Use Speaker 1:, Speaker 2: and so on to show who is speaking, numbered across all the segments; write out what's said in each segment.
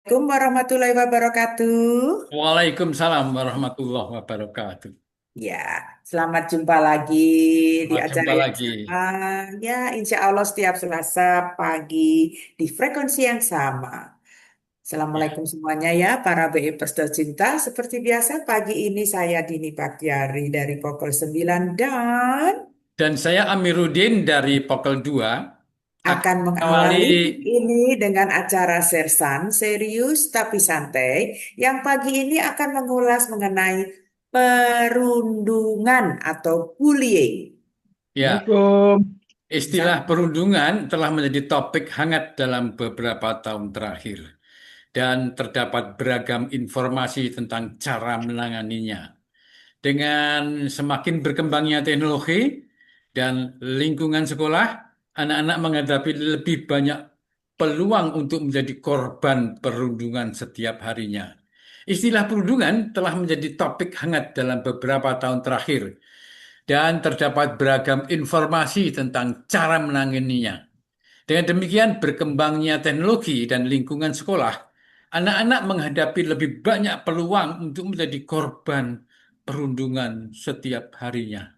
Speaker 1: Assalamualaikum warahmatullahi wabarakatuh.
Speaker 2: Waalaikumsalam warahmatullahi wabarakatuh.
Speaker 1: Ya, selamat jumpa lagi di
Speaker 2: Selamat
Speaker 1: acara
Speaker 2: jumpa
Speaker 1: yang
Speaker 2: lagi.
Speaker 1: sama. Ya, insya Allah setiap Selasa pagi di frekuensi yang sama.
Speaker 2: Ya.
Speaker 1: Assalamualaikum semuanya ya, para BI tercinta. Seperti biasa, pagi ini saya Dini Baktiari dari Pokok 9 dan
Speaker 2: Dan saya Amiruddin dari Pokel 2 akan
Speaker 1: akan
Speaker 2: mengawali.
Speaker 1: mengawali ini dengan acara Sersan, serius tapi santai, yang pagi ini akan mengulas mengenai perundungan atau bullying.
Speaker 2: Ya,
Speaker 1: Assalamualaikum.
Speaker 2: istilah perundungan telah menjadi topik hangat dalam beberapa tahun terakhir dan terdapat beragam informasi tentang cara menanganinya. Dengan semakin berkembangnya teknologi dan lingkungan sekolah, anak-anak menghadapi lebih banyak peluang untuk menjadi korban perundungan setiap harinya. Istilah perundungan telah menjadi topik hangat dalam beberapa tahun terakhir dan terdapat beragam informasi tentang cara menanganinya. Dengan demikian, berkembangnya teknologi dan lingkungan sekolah, anak-anak menghadapi lebih banyak peluang untuk menjadi korban perundungan setiap harinya.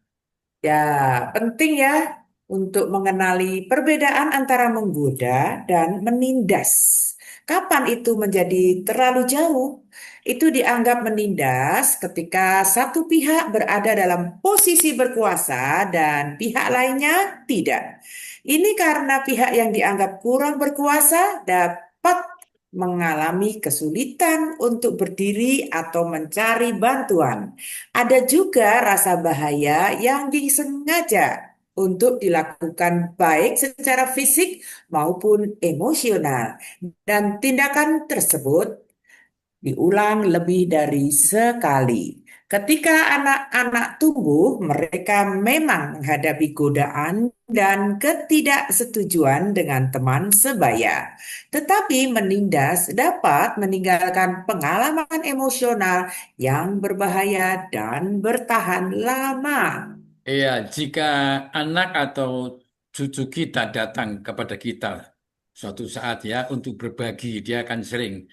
Speaker 1: Ya, penting ya untuk mengenali perbedaan antara menggoda dan menindas. Kapan itu menjadi terlalu jauh? Itu dianggap menindas ketika satu pihak berada dalam posisi berkuasa dan pihak lainnya tidak. Ini karena pihak yang dianggap kurang berkuasa dapat mengalami kesulitan untuk berdiri atau mencari bantuan. Ada juga rasa bahaya yang disengaja untuk dilakukan baik secara fisik maupun emosional. Dan tindakan tersebut diulang lebih dari sekali. Ketika anak-anak tumbuh, mereka memang menghadapi godaan dan ketidaksetujuan dengan teman sebaya. Tetapi menindas dapat meninggalkan pengalaman emosional yang berbahaya dan bertahan lama.
Speaker 2: Iya, jika anak atau cucu kita datang kepada kita suatu saat ya untuk berbagi, dia akan sering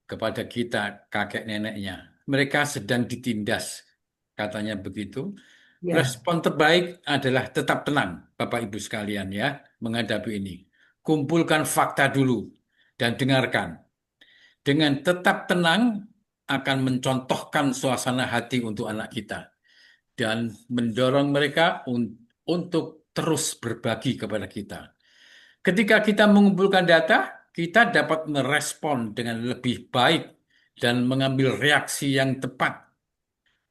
Speaker 2: kepada kita, kakek neneknya. Mereka sedang ditindas, katanya begitu.
Speaker 1: Ya,
Speaker 2: Respon terbaik adalah tetap tenang, Bapak Ibu sekalian ya, menghadapi ini. Kumpulkan fakta dulu dan dengarkan. Dengan tetap tenang akan mencontohkan suasana hati untuk anak kita dan mendorong mereka untuk terus berbagi kepada kita. Ketika kita mengumpulkan data, kita dapat merespon dengan lebih baik dan mengambil reaksi yang tepat.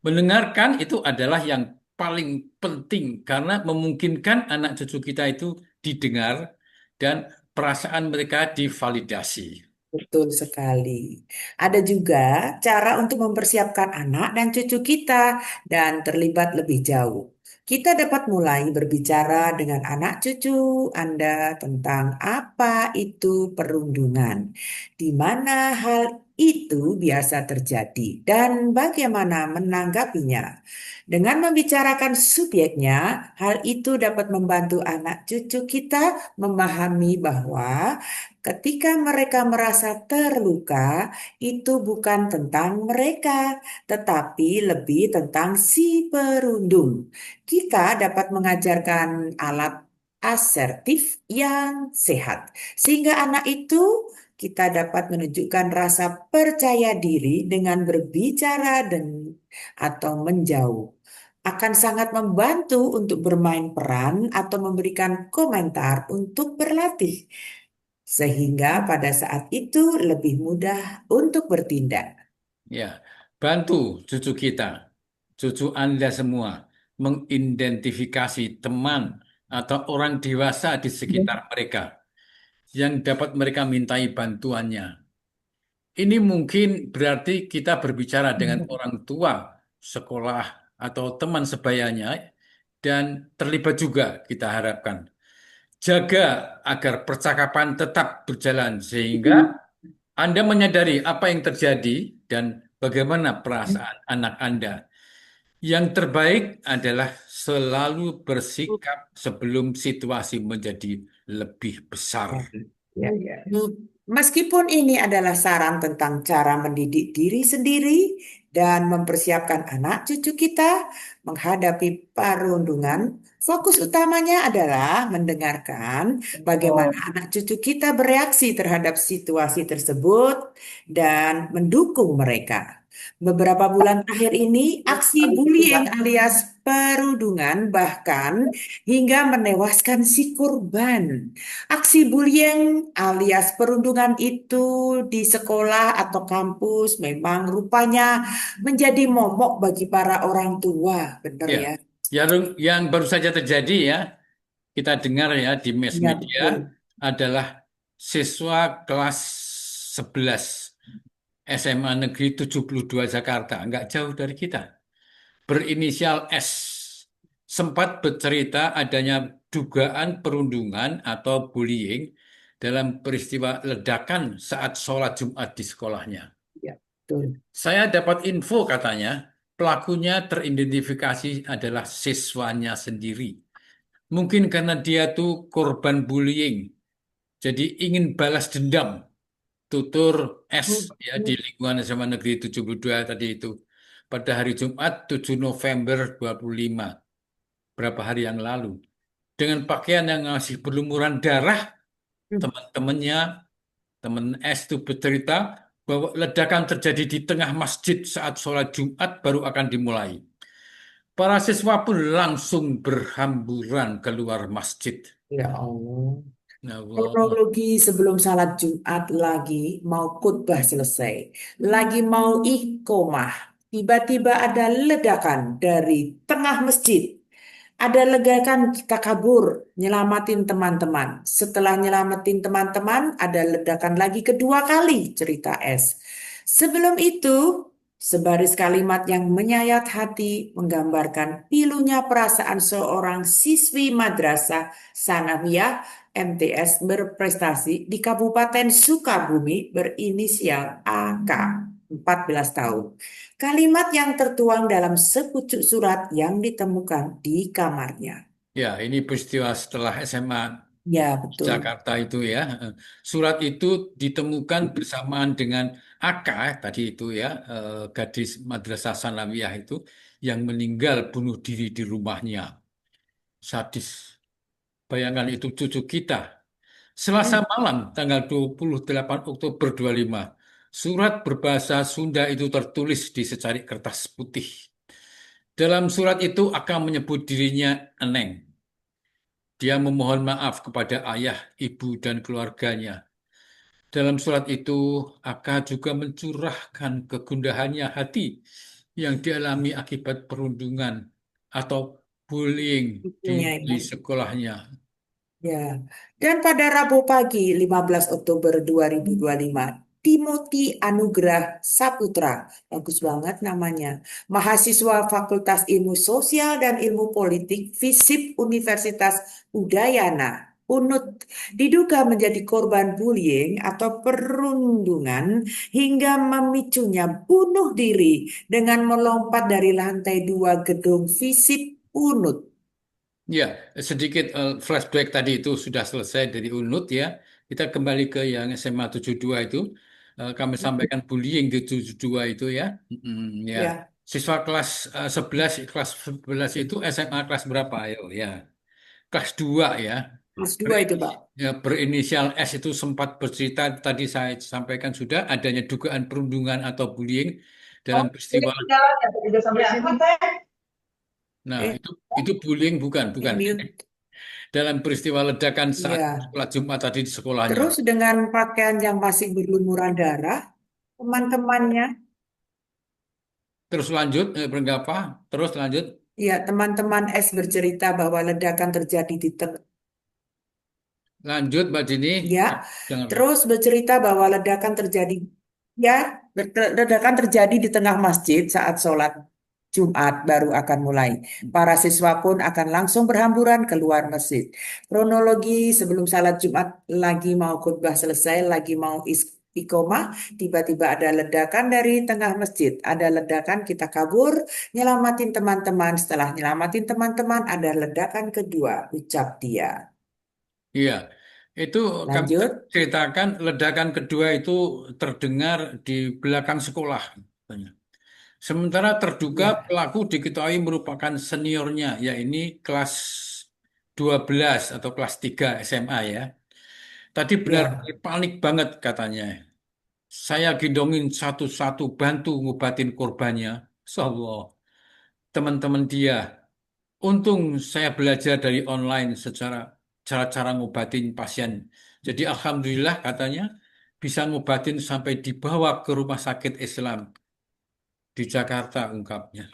Speaker 2: Mendengarkan itu adalah yang paling penting karena memungkinkan anak cucu kita itu didengar dan perasaan mereka divalidasi.
Speaker 1: betul sekali. Ada juga cara untuk mempersiapkan anak dan cucu kita dan terlibat lebih jauh. Kita dapat mulai berbicara dengan anak cucu Anda tentang apa itu perundungan, di mana hal itu biasa terjadi, dan bagaimana menanggapinya. Dengan membicarakan subjeknya, hal itu dapat membantu anak cucu kita memahami bahwa ketika mereka merasa terluka, itu bukan tentang mereka, tetapi lebih tentang si perundung. Kita dapat mengajarkan alat asertif yang sehat, sehingga anak itu kita dapat menunjukkan rasa percaya diri dengan berbicara dan atau menjauh. Akan sangat membantu untuk bermain peran atau memberikan komentar untuk berlatih sehingga pada saat itu lebih mudah untuk bertindak.
Speaker 2: Ya, bantu cucu kita, cucu Anda semua, mengidentifikasi teman atau orang dewasa di sekitar mereka yang dapat mereka mintai bantuannya. Ini mungkin berarti kita berbicara dengan orang tua, sekolah, atau teman sebayanya, dan terlibat juga kita harapkan. Jaga agar percakapan tetap berjalan sehingga Anda menyadari apa yang terjadi dan bagaimana perasaan anak Anda. Yang terbaik adalah selalu bersikap sebelum situasi menjadi lebih besar.
Speaker 1: Ya, ya. Meskipun ini adalah saran tentang cara mendidik diri sendiri dan mempersiapkan anak cucu kita menghadapi perundungan, fokus utamanya adalah mendengarkan bagaimana anak cucu kita bereaksi terhadap situasi tersebut dan mendukung mereka. Beberapa bulan terakhir ini, aksi bullying alias perundungan bahkan hingga menewaskan si korban. Aksi bullying alias perundungan itu di sekolah atau kampus memang rupanya menjadi momok bagi para orang tua, benar
Speaker 2: Ya,
Speaker 1: ya?
Speaker 2: yang baru saja terjadi ya, kita dengar ya di mass
Speaker 1: Ya,
Speaker 2: media
Speaker 1: betul.
Speaker 2: adalah siswa kelas 11 SMA Negeri 72 Jakarta, nggak jauh dari kita, berinisial S, sempat bercerita adanya dugaan perundungan atau bullying dalam peristiwa ledakan saat sholat Jumat di sekolahnya.
Speaker 1: Ya, betul.
Speaker 2: Saya dapat info katanya, pelakunya teridentifikasi adalah siswanya sendiri. Mungkin karena dia tuh korban bullying, jadi ingin balas dendam. Tutur S ya di lingkungan SMA Negeri 72 tadi itu. Pada hari Jumat 7 November 25, berapa hari yang lalu. Dengan pakaian yang masih berlumuran darah, teman-temannya, teman S itu bercerita bahwa ledakan terjadi di tengah masjid saat sholat Jumat baru akan dimulai. Para siswa pun langsung berhamburan keluar masjid.
Speaker 1: Ya Allah.
Speaker 2: Allah.
Speaker 1: Kronologi sebelum salat Jumat lagi mau khutbah selesai, lagi mau iqomah, tiba-tiba ada ledakan dari tengah masjid. Ada ledakan kita kabur, nyelamatin teman-teman. Setelah nyelamatin teman-teman, ada ledakan lagi kedua kali, cerita S. Sebelum itu, sebaris kalimat yang menyayat hati menggambarkan pilunya perasaan seorang siswi madrasah Sanawiyah MTS berprestasi di Kabupaten Sukabumi berinisial AK 14 tahun. Kalimat yang tertuang dalam sepucuk surat yang ditemukan di kamarnya.
Speaker 2: Ya, ini peristiwa setelah SMA
Speaker 1: Ya, betul.
Speaker 2: Jakarta itu ya. Surat itu ditemukan bersamaan dengan AK tadi itu ya, gadis Madrasah Sanawiyah itu yang meninggal bunuh diri di rumahnya. Sadis. Bayangkan itu cucu kita. Selasa
Speaker 1: Hmm,
Speaker 2: malam tanggal 28 Oktober 25, surat berbahasa Sunda itu tertulis di secarik kertas putih. Dalam surat itu akan menyebut dirinya Eneng. Dia memohon maaf kepada ayah, ibu, dan keluarganya. Dalam surat itu, Aka juga mencurahkan kegundahannya hati yang dialami akibat perundungan atau bullying
Speaker 1: itunya
Speaker 2: di
Speaker 1: Ibu.
Speaker 2: sekolahnya.
Speaker 1: Ya, dan pada Rabu pagi 15 Oktober 2025, Timothy Anugrah Saputra, bagus banget namanya, mahasiswa Fakultas Ilmu Sosial dan Ilmu Politik FISIP Universitas Udayana, UNUD, diduga menjadi korban bullying atau perundungan hingga memicunya bunuh diri dengan melompat dari lantai 2 gedung FISIP UNUD.
Speaker 2: Ya, sedikit flashback tadi itu sudah selesai dari UNUD ya. Kita kembali ke yang SMA 72 itu. Kami sampaikan bullying di 72 itu ya. Ya.
Speaker 1: Ya,
Speaker 2: Siswa kelas 11 itu SMA kelas berapa? Ayo ya. Kelas 2 ya.
Speaker 1: Mas dua itu,
Speaker 2: Berinisial,
Speaker 1: Pak.
Speaker 2: berinisial S itu sempat bercerita tadi saya sampaikan sudah adanya dugaan perundungan atau bullying dalam
Speaker 1: Oh, ini
Speaker 2: peristiwa.
Speaker 1: jalan ya, udah sampai sini.
Speaker 2: Nah,
Speaker 1: Eh,
Speaker 2: itu bullying bukan, bukan.
Speaker 1: mute.
Speaker 2: Dalam peristiwa ledakan saat
Speaker 1: Ya.
Speaker 2: sholat Jumat tadi di sekolahnya.
Speaker 1: Terus dengan pakaian yang masih berlumuran darah, teman-temannya,
Speaker 2: Terus lanjut, berapa? Terus lanjut,
Speaker 1: ya teman-teman S bercerita bahwa ledakan terjadi di
Speaker 2: lanjut Mbak Dini.
Speaker 1: ya,
Speaker 2: Jangan.
Speaker 1: terus bercerita bahwa ya, ledakan terjadi di tengah masjid saat sholat Jumat baru akan mulai. Para siswa pun akan langsung berhamburan keluar masjid. Kronologi sebelum salat Jumat lagi mau khutbah selesai, lagi mau iqomah, tiba-tiba ada ledakan dari tengah masjid. Ada ledakan kita kabur, nyelamatin teman-teman. Setelah nyelamatin teman-teman, ada ledakan kedua, ucap dia.
Speaker 2: Iya. Itu kami
Speaker 1: Lanjut.
Speaker 2: ceritakan ledakan kedua itu terdengar di belakang sekolah, katanya. Sementara terduga
Speaker 1: Ya,
Speaker 2: pelaku diketahui merupakan seniornya, yakni kelas 12 atau kelas 3 SMA ya. Tadi benar-benar
Speaker 1: ya,
Speaker 2: panik banget katanya. Saya gendongin satu-satu bantu ngobatin korbannya. Allah, teman-teman dia. Untung saya belajar dari online secara cara-cara ngobatin pasien. Jadi alhamdulillah katanya bisa ngobatin sampai dibawa ke rumah sakit Islam di Jakarta ungkapnya.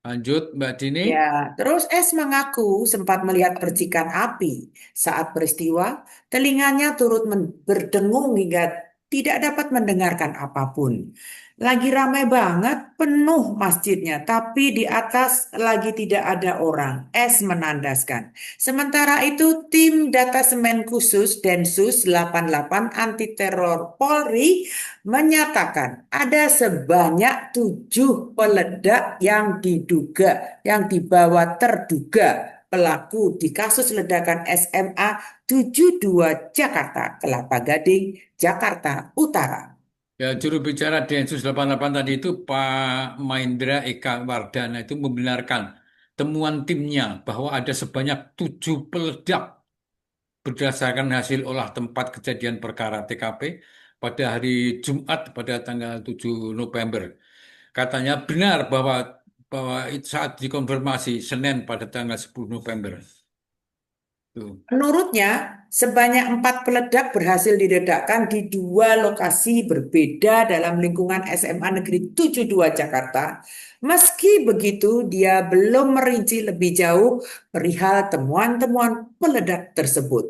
Speaker 2: Lanjut Mbak Dini.
Speaker 1: ya. Terus S mengaku sempat melihat percikan api saat peristiwa. Telinganya turut berdengung hingga tidak dapat mendengarkan apapun. Lagi ramai banget, penuh masjidnya, tapi di atas lagi tidak ada orang. S menandaskan. Sementara itu, tim datasemen khusus Densus 88 anti teror Polri menyatakan ada sebanyak 7 peledak yang dibawa terduga pelaku di kasus ledakan SMA 72 Jakarta, Kelapa Gading, Jakarta Utara.
Speaker 2: Ya, juru bicara Densus 88 tadi itu Pak Maindra Eka Wardana itu membenarkan temuan timnya bahwa ada sebanyak 7 peledak berdasarkan hasil olah tempat kejadian perkara TKP pada hari Jumat pada tanggal 7 November. Katanya benar bahwa saat dikonfirmasi Senin pada tanggal 10 November. Tuh.
Speaker 1: Menurutnya, sebanyak 4 peledak berhasil diledakkan di 2 lokasi berbeda dalam lingkungan SMA Negeri 72 Jakarta. Meski begitu, dia belum merinci lebih jauh perihal temuan-temuan peledak tersebut.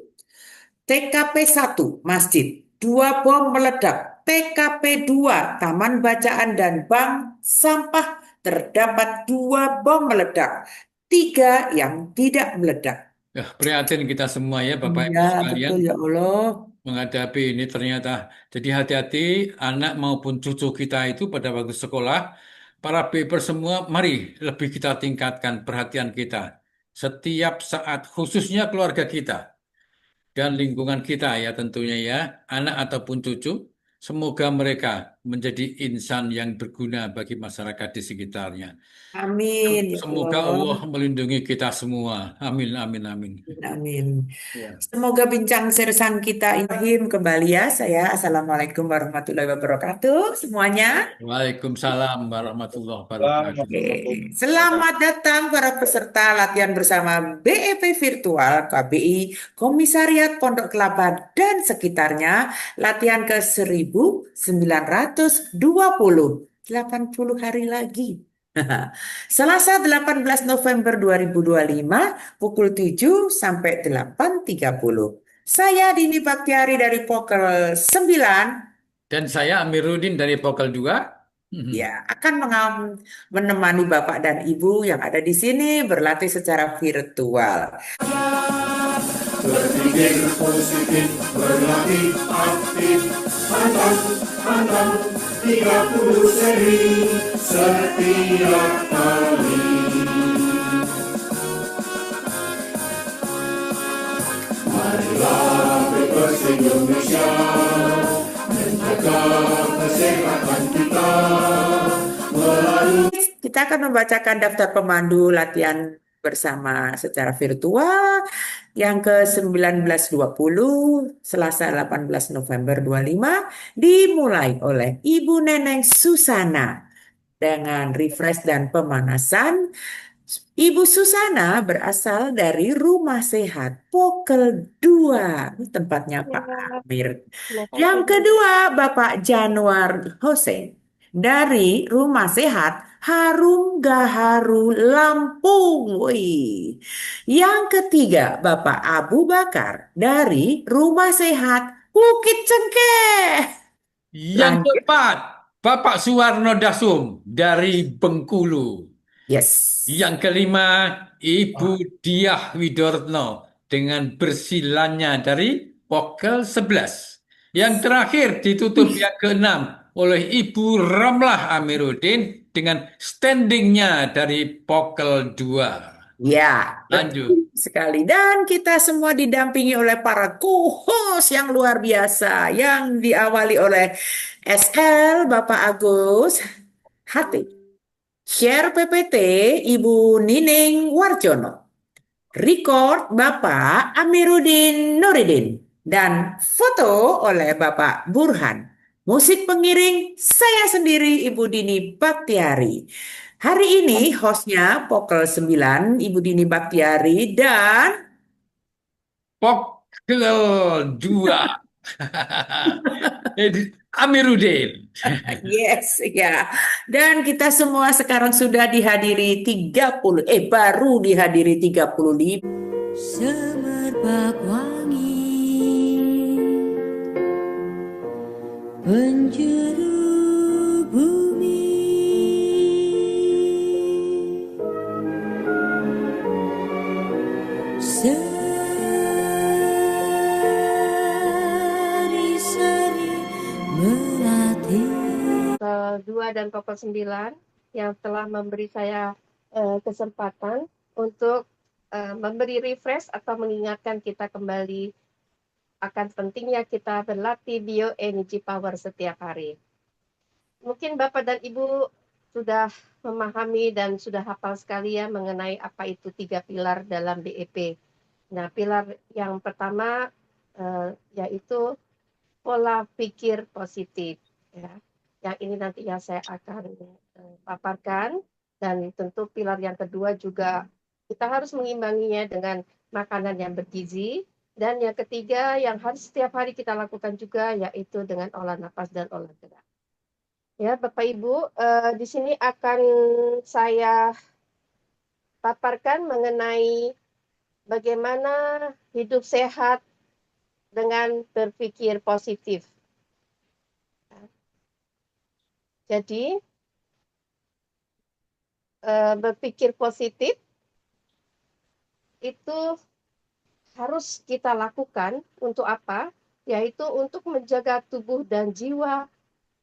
Speaker 1: TKP 1 Masjid, 2 bom meledak. TKP 2 Taman Bacaan dan Bank Sampah, terdapat 2 bom meledak. 3 yang tidak meledak.
Speaker 2: Ya, prihatin kita semua ya Bapak
Speaker 1: Iya,
Speaker 2: Ibu sekalian
Speaker 1: betul ya Allah.
Speaker 2: menghadapi ini ternyata. Jadi hati-hati anak maupun cucu kita itu pada waktu sekolah, para paper semua, mari lebih kita tingkatkan perhatian kita. Setiap saat, khususnya keluarga kita dan lingkungan kita ya tentunya ya, anak ataupun cucu, semoga mereka menjadi insan yang berguna bagi masyarakat di sekitarnya.
Speaker 1: Amin ya
Speaker 2: Semoga Allah
Speaker 1: Allah.
Speaker 2: melindungi kita semua. Amin, amin, amin.
Speaker 1: Amin.
Speaker 2: Ya.
Speaker 1: Semoga bincang sersan kita Ibrahim kembali ya saya. Assalamualaikum warahmatullahi wabarakatuh semuanya.
Speaker 2: Waalaikumsalam warahmatullahi wabarakatuh.
Speaker 1: Oke. Selamat datang para peserta latihan bersama BEP Virtual KBI Komisariat Pondok Kelapa dan sekitarnya. Latihan ke 1920. 80 hari lagi. Selasa 18 November 2025 pukul 7 sampai 8.30. Saya Dini Baktiari dari Pokel 9
Speaker 2: Dan saya Amiruddin dari Vokal 2.
Speaker 1: ya akan menemani Bapak dan Ibu yang ada di sini berlatih secara virtual.
Speaker 3: Berpikir positif, berlatih aktif, hantam 30 seri setiap kali. Marilah Bebas Indonesia, menjaga kesehatan kita melalui.
Speaker 1: Kita akan membacakan daftar pemandu latihan bersama secara virtual yang ke-1920 Selasa 18 November 25 dimulai oleh Ibu Neneng Susana dengan refresh dan pemanasan. Ibu Susana berasal dari Rumah Sehat Pokel 2, tempatnya Pak Amir. Yang kedua, Bapak Januar Hussein dari Rumah Sehat Harum Gaharu Lampung. Wih. Yang ketiga, Bapak Abu Bakar dari Rumah Sehat Bukit Cengkeh.
Speaker 2: Yang
Speaker 1: Lanjut.
Speaker 2: keempat, Bapak Suwarno Dasum dari Bengkulu.
Speaker 1: Yes.
Speaker 2: Yang kelima, Ibu Diah Widorno dengan bersilannya dari Pokel 11. Yang terakhir ditutup
Speaker 1: Ih,
Speaker 2: yang keenam oleh Ibu Ramlah Amiruddin dengan standingnya dari Pokel 2.
Speaker 1: ya, betul
Speaker 2: Lanjut.
Speaker 1: sekali. Dan kita semua didampingi oleh para co-host yang luar biasa yang diawali oleh SL Bapak Agus Hati, Share PPT Ibu Nining Warjono, Record Bapak Amiruddin Nuridin, dan foto oleh Bapak Burhan. Musik pengiring saya sendiri Ibu Dini Baktiari. Hari ini hostnya Pokel 9 Ibu Dini Baktiari dan
Speaker 2: Pokkel 2. Amiruddin.
Speaker 1: yes ya. Dan kita semua sekarang sudah dihadiri 30 baru dihadiri 35
Speaker 4: Semerbak wangi penjuru bumi, seri-seri melatih.
Speaker 5: 2 dan Pokok 9 yang telah memberi saya kesempatan untuk memberi refresh atau mengingatkan kita kembali akan pentingnya kita berlatih bioenergy power setiap hari. Mungkin Bapak dan Ibu sudah memahami dan sudah hafal sekali ya mengenai apa itu 3 pilar dalam BEP. Nah, pilar yang pertama yaitu pola pikir positif. Ya. Yang ini nantinya saya akan paparkan, dan tentu pilar yang kedua juga kita harus mengimbanginya dengan makanan yang bergizi, dan yang ketiga yang harus setiap hari kita lakukan juga yaitu dengan olah napas dan olah gerak. Ya, Bapak Ibu, di sini akan saya paparkan mengenai bagaimana hidup sehat dengan berpikir positif. Jadi, berpikir positif itu harus kita lakukan untuk apa? Yaitu untuk menjaga tubuh dan jiwa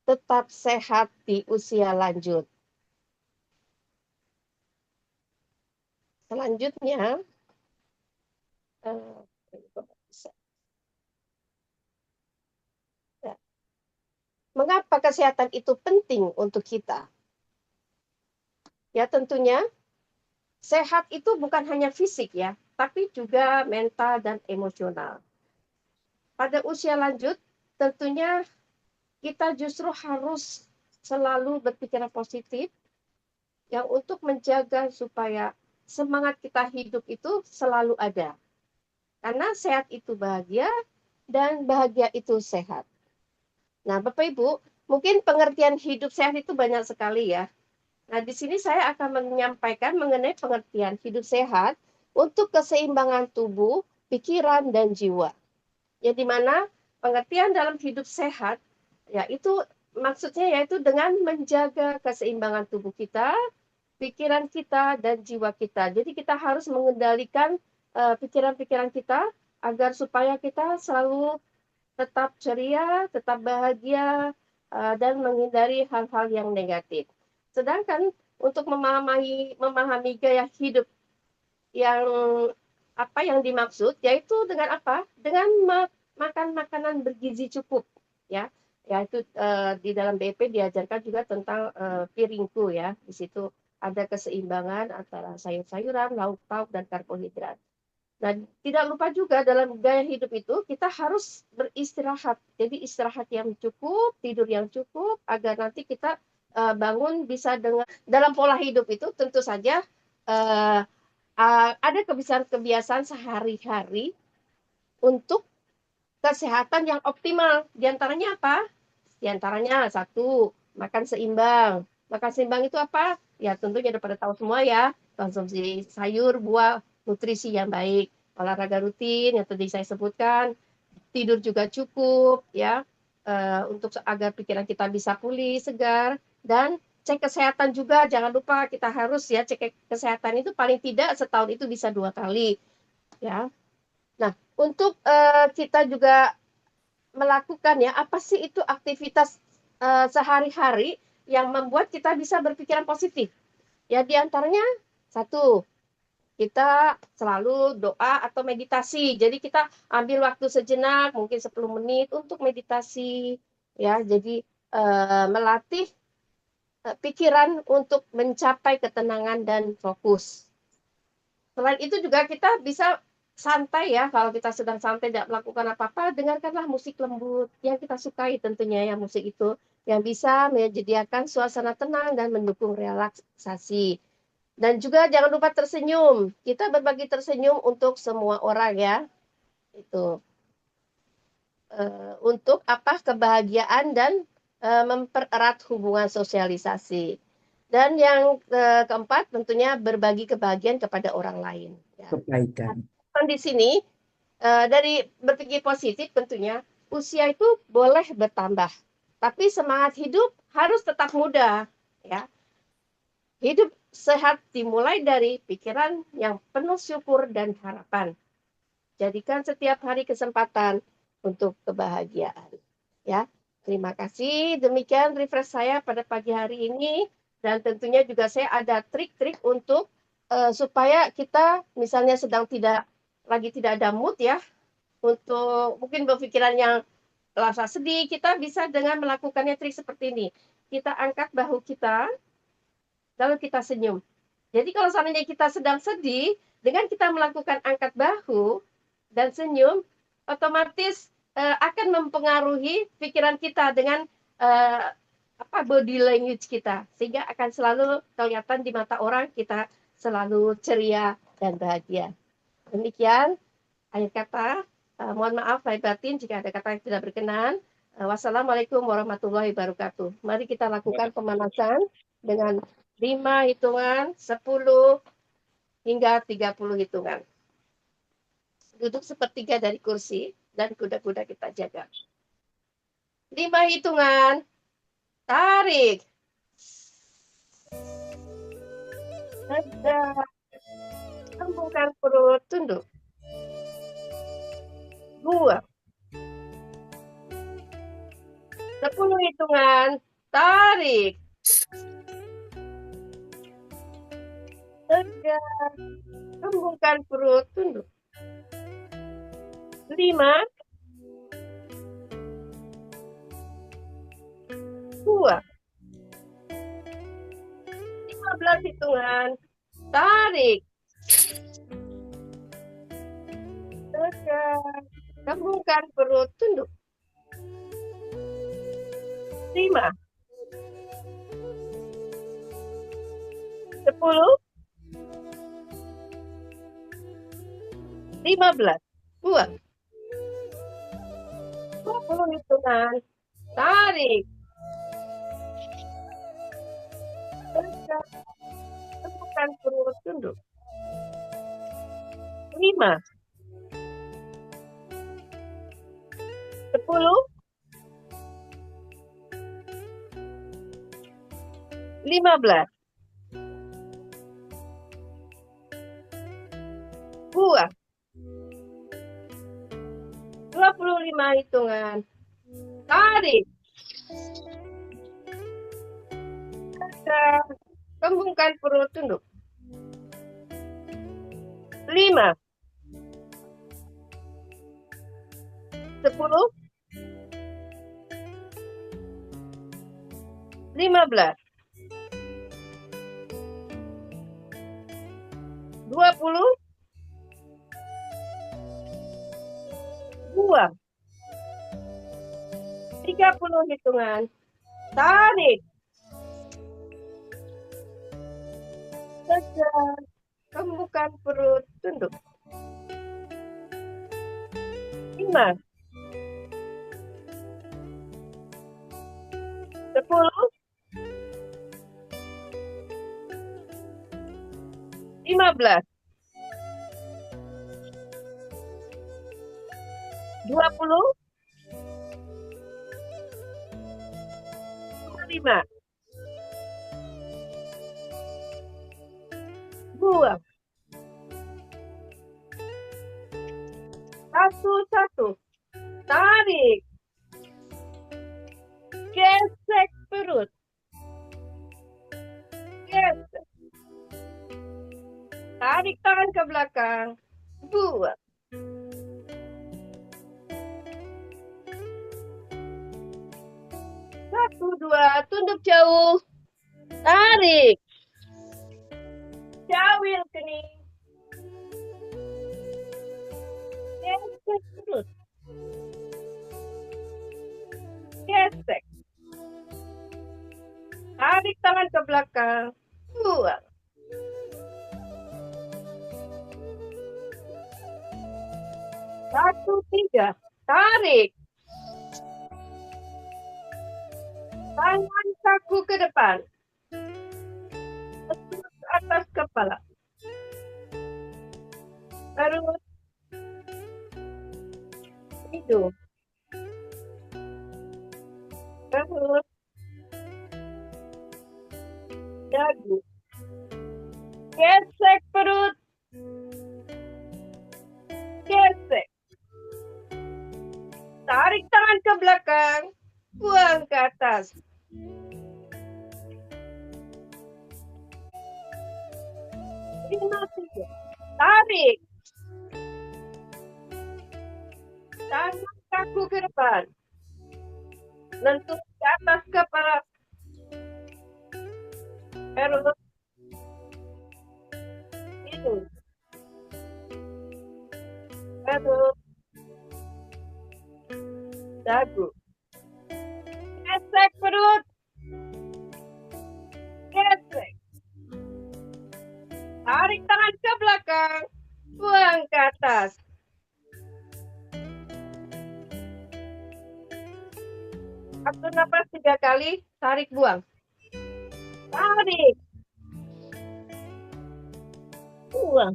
Speaker 5: tetap sehat di usia lanjut. Selanjutnya, mengapa kesehatan itu penting untuk kita? Ya, tentunya sehat itu bukan hanya fisik ya, tapi juga mental dan emosional. Pada usia lanjut, tentunya kita justru harus selalu berpikiran positif yang untuk menjaga supaya semangat kita hidup itu selalu ada. Karena sehat itu bahagia dan bahagia itu sehat. Nah, Bapak Ibu, mungkin pengertian hidup sehat itu banyak sekali ya. Nah, di sini saya akan menyampaikan mengenai pengertian hidup sehat untuk keseimbangan tubuh, pikiran, dan jiwa. Ya, di mana pengertian dalam hidup sehat, yaitu maksudnya yaitu dengan menjaga keseimbangan tubuh kita, pikiran kita, dan jiwa kita. Jadi kita harus mengendalikan pikiran-pikiran kita agar supaya kita selalu tetap ceria, tetap bahagia, dan menghindari hal-hal yang negatif. Sedangkan untuk memahami gaya hidup yang apa yang dimaksud, yaitu dengan apa? Dengan makan makanan bergizi cukup, ya. Yaitu di dalam BP diajarkan juga tentang piringku ya. Di situ ada keseimbangan antara sayur-sayuran, lauk pauk, dan karbohidrat. Nah, tidak lupa juga dalam gaya hidup itu kita harus beristirahat. Jadi istirahat yang cukup, tidur yang cukup, agar nanti kita bangun bisa dengan dalam pola hidup itu tentu saja ada kebiasaan-kebiasaan sehari-hari untuk kesehatan yang optimal. Di antaranya apa? Di antaranya satu, makan seimbang. Makan seimbang itu apa? Ya tentunya udah pada tahu semua ya. Konsumsi sayur, buah, nutrisi yang baik, olahraga rutin yang tadi saya sebutkan, tidur juga cukup ya, untuk agar pikiran kita bisa pulih, segar, dan cek kesehatan juga. Jangan lupa kita harus ya cek kesehatan itu paling tidak setahun itu bisa 2 kali ya. Nah, untuk kita juga melakukan ya apa sih itu aktivitas sehari-hari yang membuat kita bisa berpikiran positif. Ya, diantaranya satu, kita selalu doa atau meditasi. Jadi kita ambil waktu sejenak, mungkin 10 menit untuk meditasi, ya. Jadi melatih pikiran untuk mencapai ketenangan dan fokus. Selain itu juga kita bisa santai ya, kalau kita sedang santai tidak melakukan apa-apa, dengarkanlah musik lembut yang kita sukai tentunya ya, musik itu yang bisa menyediakan suasana tenang dan mendukung relaksasi. Dan juga jangan lupa tersenyum. Kita berbagi tersenyum untuk semua orang ya. Itu untuk apa? Kebahagiaan dan mempererat hubungan sosialisasi. Dan yang keempat tentunya berbagi kebahagiaan kepada orang lain. Ya.
Speaker 1: Kebaikan.
Speaker 5: Di sini dari berpikir positif tentunya usia itu boleh bertambah, tapi semangat hidup harus tetap muda. Ya, hidup sehat dimulai dari pikiran yang penuh syukur dan harapan. Jadikan setiap hari kesempatan untuk kebahagiaan. Ya, terima kasih. Demikian refresh saya pada pagi hari ini. Dan tentunya juga saya ada trik-trik untuk supaya kita misalnya sedang lagi tidak ada mood ya, untuk mungkin berpikiran yang rasa sedih, kita bisa dengan melakukannya trik seperti ini. Kita angkat bahu kita, lalu kita senyum. Jadi kalau seandainya kita sedang sedih, dengan kita melakukan angkat bahu dan senyum, otomatis akan mempengaruhi pikiran kita dengan body language kita, sehingga akan selalu kelihatan di mata orang kita selalu ceria dan bahagia. Demikian akhir kata. Mohon maaf lahir batin jika ada kata yang tidak berkenan. Wassalamualaikum warahmatullahi wabarakatuh. Mari kita lakukan pemanasan dengan 5 hitungan, 10 hingga 30 hitungan. Duduk sepertiga dari kursi dan kuda-kuda kita jaga. 5 hitungan. Tarik. Tegak. Sambungkan perut, tunduk. 2. 10 hitungan. Tarik. Tegak. Sambungkan perut, tunduk. 5. 2. 15 hitungan. Tarik. Tegak. Sambungkan perut, tunduk. 5. 10. 15. Buang. 20 hitungan. Tarik. Tegak. Sambungkan perut, tunduk. 5. 10. 15. Buang. 25 hitungan. Tarik. Tegak. Sambungkan perut, tunduk. 5. 10. 15. 20. Buang. 30 hitungan. Tarik. Tegak. Sambungkan perut, tunduk. 5. 10. 15. 20. 25. Buang. Satu-satu. Tarik. Gesek perut. Gesek. Tarik tangan 1, 2, tunduk jauh. Tarik. Jawil kening. Gesek perut. Gesek. Tarik tangan ke belakang. Buang. 1, 3. Tarik. Tangan kaku ke depan. Terus atas kepala. Perut. Hidung. Perut. Dagu. Gesek perut. Gesek. Tarik tangan ke belakang. Buang ke atas. 5, 3. Tarik. Tangan kaku ke depan. Lentur ke atas kepala. Perut. Hidung. Perut. Dagu. Gesek perut. Gesek. Tarik tangan ke belakang. Buang ke atas. Atur nafas 3 kali. Tarik, buang. Tarik. Buang.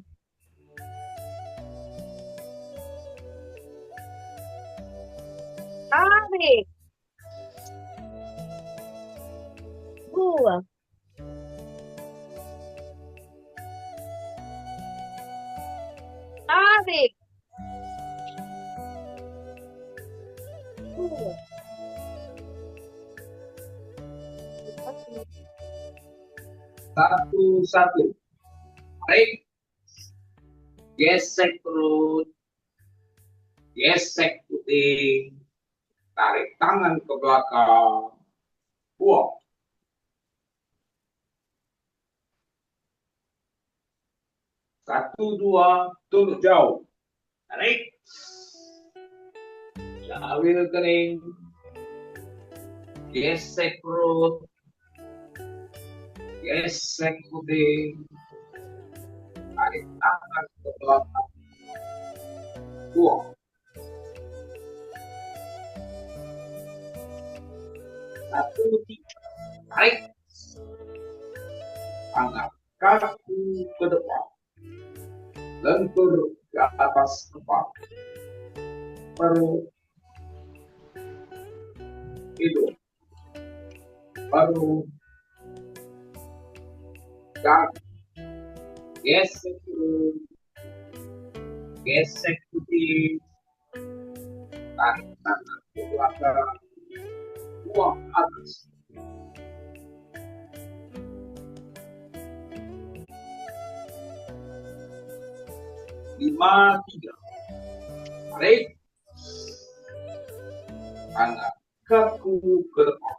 Speaker 5: Tarik. Buang. Tarik. Buang.
Speaker 6: Satu. Tarik. Gesek perut. Gesek puting. Tarik tangan ke belakang. Buang. 1, 2, tunduk jauh. Tarik. Jawil kening. Gesek perut. Gesek puting. Tarik tangan ke belakang. Buang. 1, 3. Tarik. Angkat kaki ke depan. Lentur ke atas kepala. Perut. Hidung. Perut. Kaki. Gesek perut. Gesek putih. Tarik tangan ke belakang. Buang atas. 5, 3. Tarik. Angkat kaku ke depan.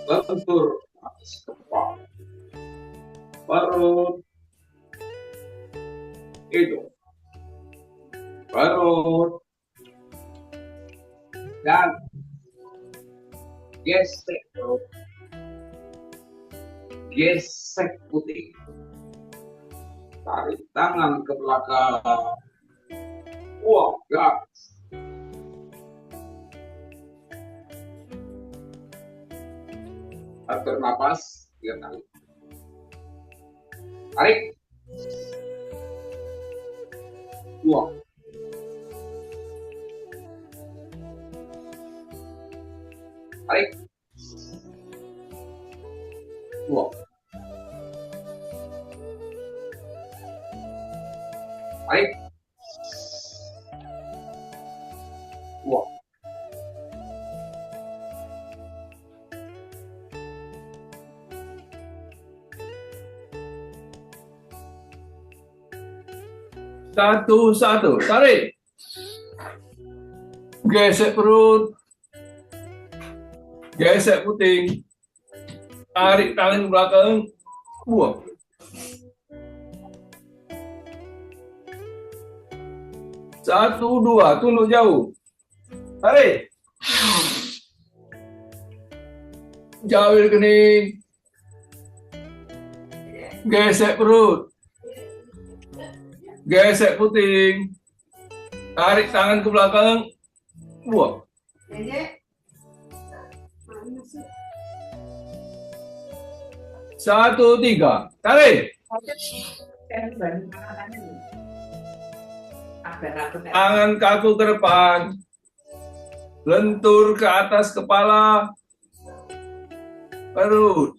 Speaker 6: Lentur atas kepala. Perut. Hidung. Perut. Dan gesek perut. Gesek putih. Tarik tangan ke belakang. Buang gas. Atur napas 3 kali. Tarik. Buang. Tarik. Buang. Tarik. Buang.
Speaker 7: Satu. Tarik. Gesek perut.
Speaker 6: Gesek puting. Tarik tangan ke belakang. Buang. Satu, dua, tunduk jauh. Tarik. Jawil kening. Gesek perut. Gesek puting. Tarik tangan ke belakang. Buang. Satu, tiga. Tarik. Tangan kaku ke depan. Lentur ke atas kepala. Perut.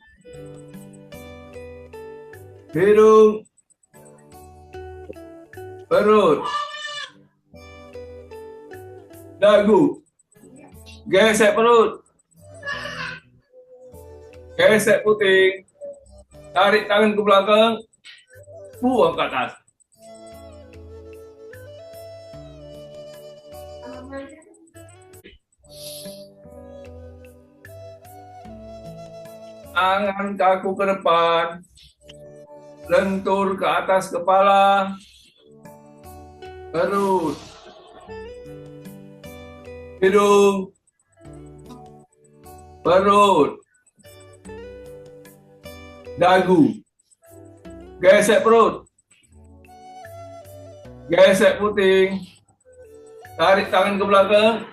Speaker 6: Hidung. Perut. Dagu. Gesek perut. Gesek puting. Tarik tangan ke belakang. Buang ke atas. Tangan kaku ke depan. Lentur ke atas kepala. Perut. Hidung. Perut. Dagu. Gesek perut. Gesek puting. Tarik tangan ke belakang.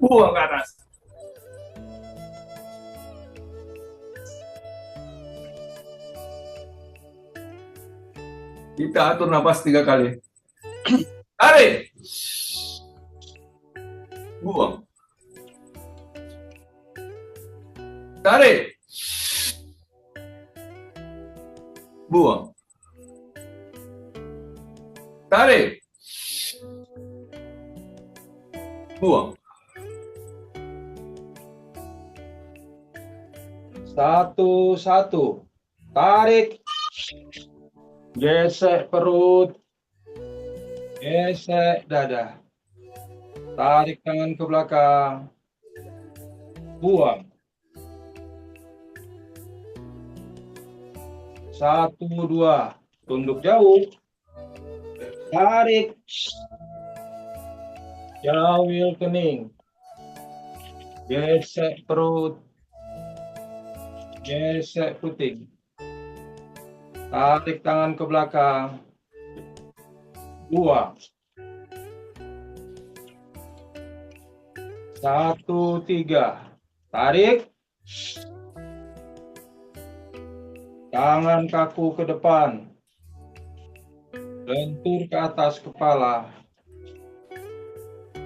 Speaker 6: Buang ke atas. Kita atur napas 3 kali. Tarik. Buang. Tarik. Buang. Tarik. Buang.
Speaker 7: Satu-satu. Tarik. Gesek perut. Gesek dada. Tarik tangan ke belakang. Buang. Satu, dua. Tunduk jauh. Tarik. Jawil kening. Gesek perut. Gesek puting. Tarik tangan ke belakang. Buang. Satu, tiga. Tarik. Tangan kaku ke depan. Lentur ke atas kepala.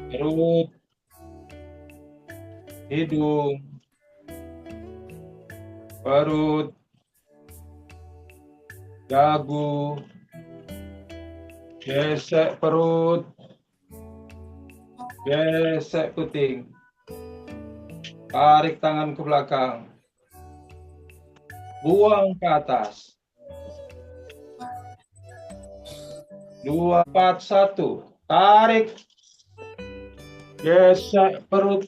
Speaker 7: Perut. Hidung. Perut. Dagu. Gesek perut. Gesek puting. Tarik tangan ke belakang. Buang ke atas. 2, 4, 1. Tarik. Gesek perut.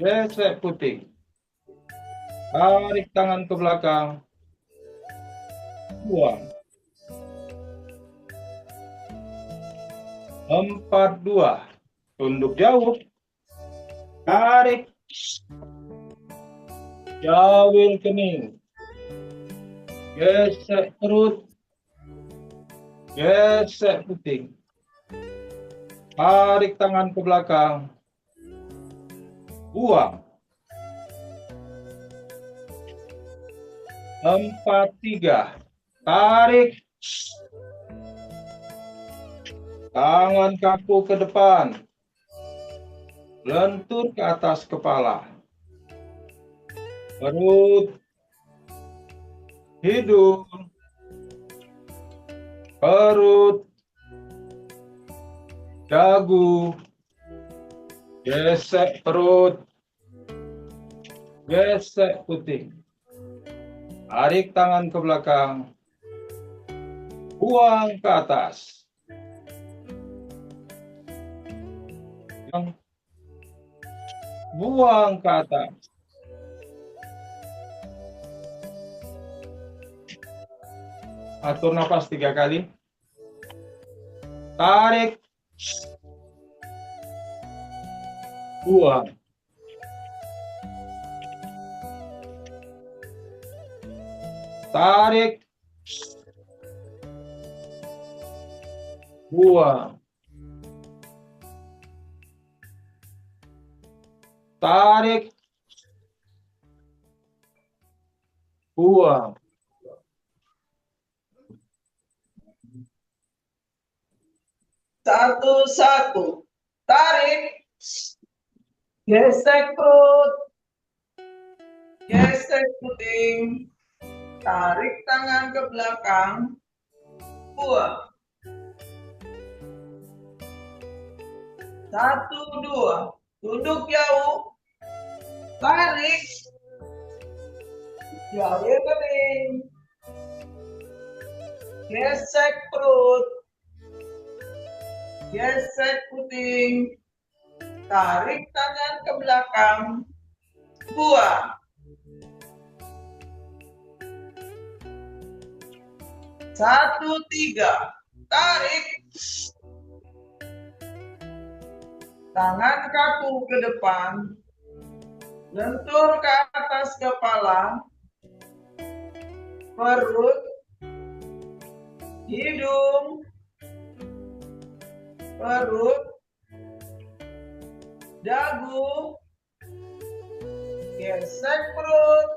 Speaker 7: Gesek puting. Tarik tangan ke belakang. Buang. 4, 2. Tunduk jauh. Tarik. Jawil kening. Gesek perut. Gesek puting. Tarik tangan ke belakang. Buang. 4, 3. Tarik. Tangan kaku ke depan. Lentur ke atas kepala. Perut. Hidung. Perut. Dagu. Gesek perut. Gesek puting. Tarik tangan ke belakang. Buang ke atas. buang ke atas. Atur nafas 3 kali. Tarik, buang. Tarik, buang. Tarik, buang.
Speaker 8: Satu-satu. Tarik. Gesek perut. Gesek puting. Tarik tangan ke belakang. Buang. 1, 2. Tunduk jauh. Tarik. Jauhin kening. Gesek perut. Gesek puting. Tarik tangan ke belakang. Buang. 1, 3. Tarik. Tangan kaku ke depan. Lentur ke atas kepala. Perut. Hidung. Perut. Dagu. Gesek perut.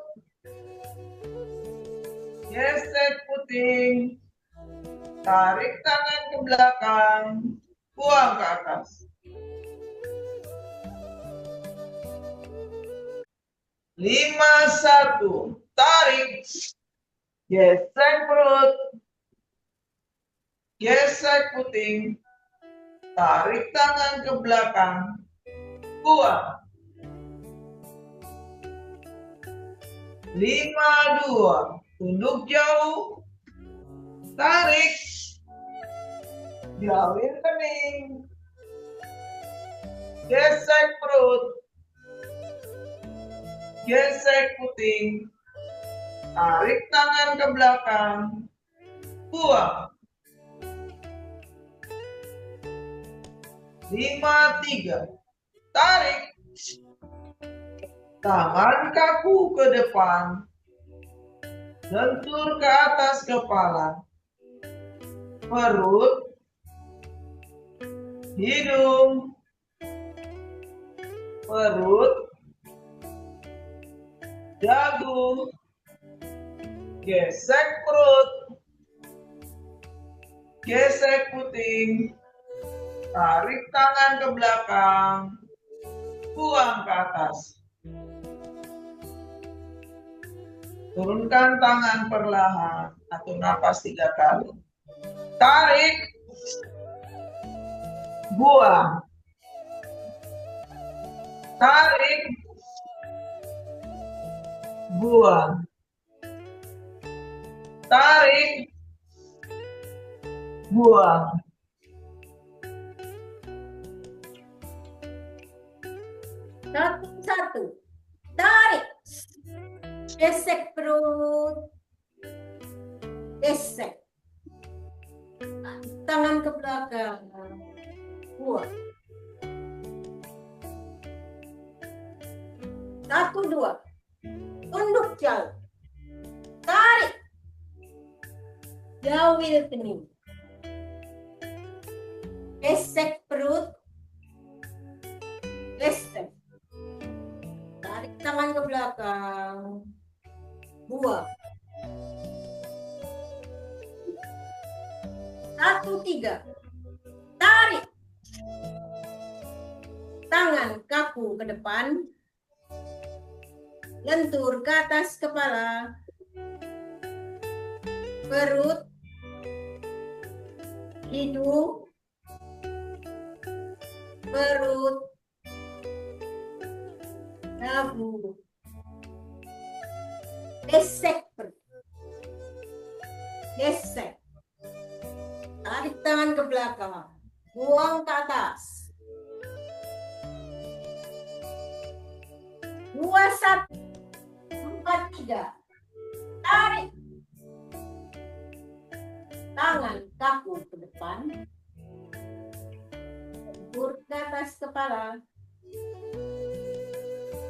Speaker 8: Gesek puting. Tarik tangan ke belakang. Buang ke atas. 5-1. Tarik. Gesek perut. Gesek puting. Tarik tangan ke belakang. Buang. 5-2. Tunduk jauh. Tarik. Jauhin kening. Gesek perut. Gesek puting. Tarik tangan ke belakang. Buang. 5-3. Tarik. Tangan kaku ke depan. Lentur ke atas kepala. Perut. Hidung. Perut. Dagu. Gesek perut. Gesek puting. Tarik tangan ke belakang. Buang ke atas. Turunkan tangan perlahan. Atur napas 3 kali. Tarik. Buang. Tarik. Buang. Tarik. Buang.
Speaker 9: Satu-satu. Tarik. Gesek perut. Gesek. Tangan ke belakang. Buang. 1-2. Tunduk jauh. Tarik. Jauhin kening. Gesek perut. Gesek. Tarik tangan ke belakang. Buang. 1-3. Tarik. Tangan kaku ke depan. Lentur ke atas kepala. Perut. Hidung. Perut. Dagu. Gesek perut. Gesek. Tarik tangan ke belakang. Buang ke atas. 1, 4, 3. Tarik tangan kaku ke depan. Tempur ke atas kepala.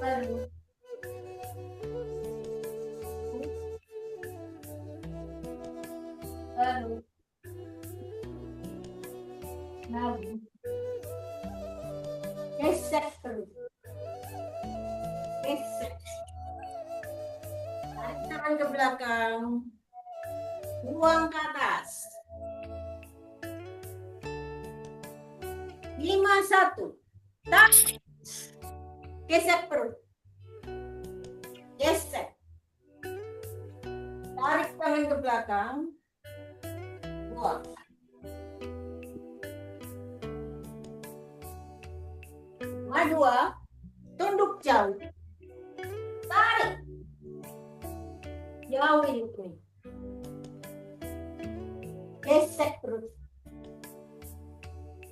Speaker 9: Perut. Perut. Lalu gesek perut. Gesek. Tarik tangan ke belakang. Buang ke atas. 5-1. Tarik. Gesek perut. Gesek. Tarik tangan ke belakang. Buang. 2. Tunduk jauh. Tarik. Jauhin ini. Gesek perut.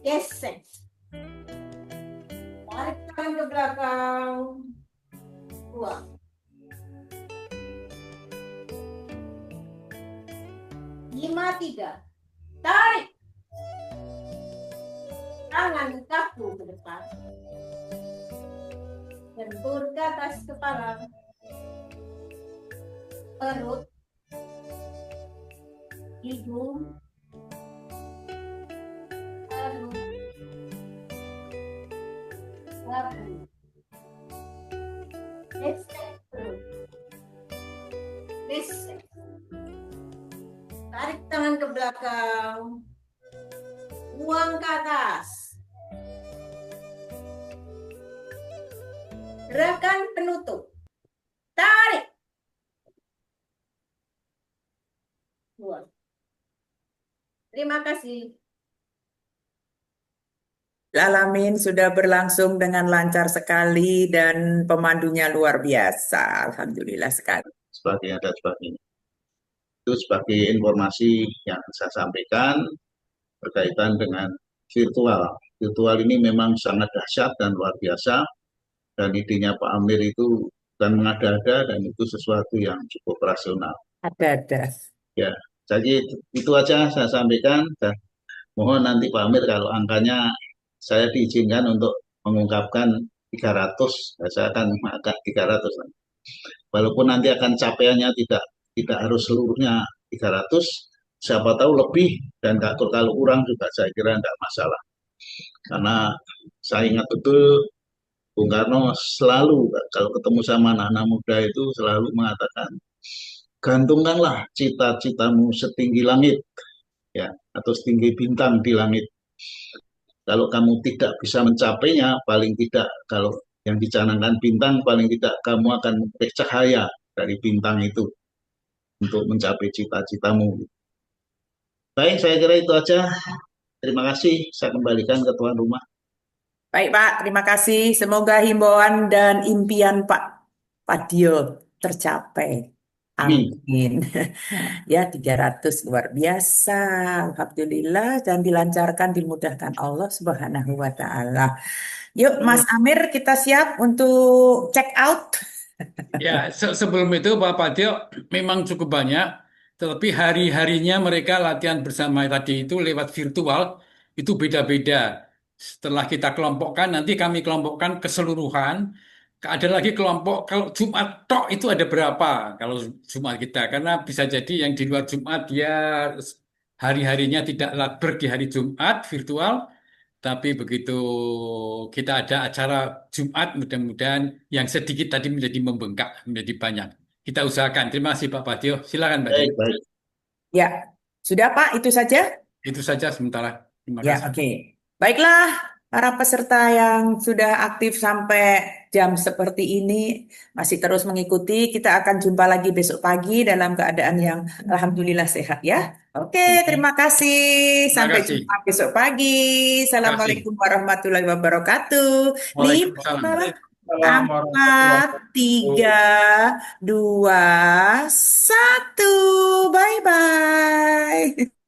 Speaker 9: Gesek. Tarik tangan ke belakang. Buang. 5-3. Tarik. Tangan kaku ke depan. Bentur ke atas kepala. Perut. Hidung. Perut. Bahu. Gesek perut. Gesek. Tarik tangan ke belakang. Buang ke atas. Gerakan penutup. Tarik. Buang. Terima kasih.
Speaker 1: Alamin sudah berlangsung dengan lancar sekali dan pemandunya luar biasa. Alhamdulillah sekali.
Speaker 10: Sebagainya dan sebagainya. Itu sebagai informasi yang saya sampaikan berkaitan dengan virtual. Virtual ini memang sangat dahsyat dan luar biasa. Dan idenya Pak Amir itu bukan mengada-ada dan itu sesuatu yang cukup rasional.
Speaker 1: Ada.
Speaker 10: Ya, jadi itu aja saya sampaikan dan mohon nanti Pak Amir kalau angkanya saya diizinkan untuk mengungkapkan 300, saya akan mengangkat 300. Walaupun nanti akan capaiannya tidak harus seluruhnya 300, siapa tahu lebih dan kalau kurang juga saya kira enggak masalah. Karena saya ingat betul Bung Karno selalu kalau ketemu sama anak-anak muda itu selalu mengatakan gantungkanlah cita-citamu setinggi langit ya atau setinggi bintang di langit. Kalau kamu tidak bisa mencapainya, paling tidak kalau yang dicanangkan bintang, paling tidak kamu akan memperoleh cahaya dari bintang itu untuk mencapai cita-citamu. Baik, saya kira itu aja. Terima kasih. Saya kembalikan ke tuan rumah.
Speaker 1: Baik Pak, terima kasih. Semoga himbauan dan impian Pak Padio tercapai. Amin. Ya, 300 luar biasa. Alhamdulillah dan dilancarkan, dimudahkan Allah Subhanahu wa taala. Yuk Mas Amir, kita siap untuk check out.
Speaker 2: Ya, sebelum itu Pak Padio memang cukup banyak, tetapi hari-harinya mereka latihan bersama tadi itu lewat virtual, itu beda-beda. Setelah kita kelompokkan, nanti kami kelompokkan keseluruhan. Ada lagi kelompok, kalau Jumat tok itu ada berapa kalau Jumat kita. Karena bisa jadi yang di luar Jumat dia hari-harinya tidak ber di hari Jumat virtual, tapi begitu kita ada acara Jumat, mudah-mudahan yang sedikit tadi menjadi membengkak, menjadi banyak. Kita usahakan. Terima kasih Pak Padio. Silakan Mbak Dini.
Speaker 10: Baik.
Speaker 1: Ya, sudah Pak, itu saja?
Speaker 2: Itu saja sementara. Terima
Speaker 1: Ya,
Speaker 2: kasih.
Speaker 1: oke. Baiklah, para peserta yang sudah aktif sampai jam seperti ini masih terus mengikuti. Kita akan jumpa lagi besok pagi dalam keadaan yang alhamdulillah sehat ya. Oke, terima kasih. Sampai
Speaker 2: kasih.
Speaker 1: jumpa besok pagi. Assalamualaikum warahmatullahi wabarakatuh. 5,
Speaker 2: Waalaikumsalam.
Speaker 1: 4, 3, 2, 1. Bye-bye.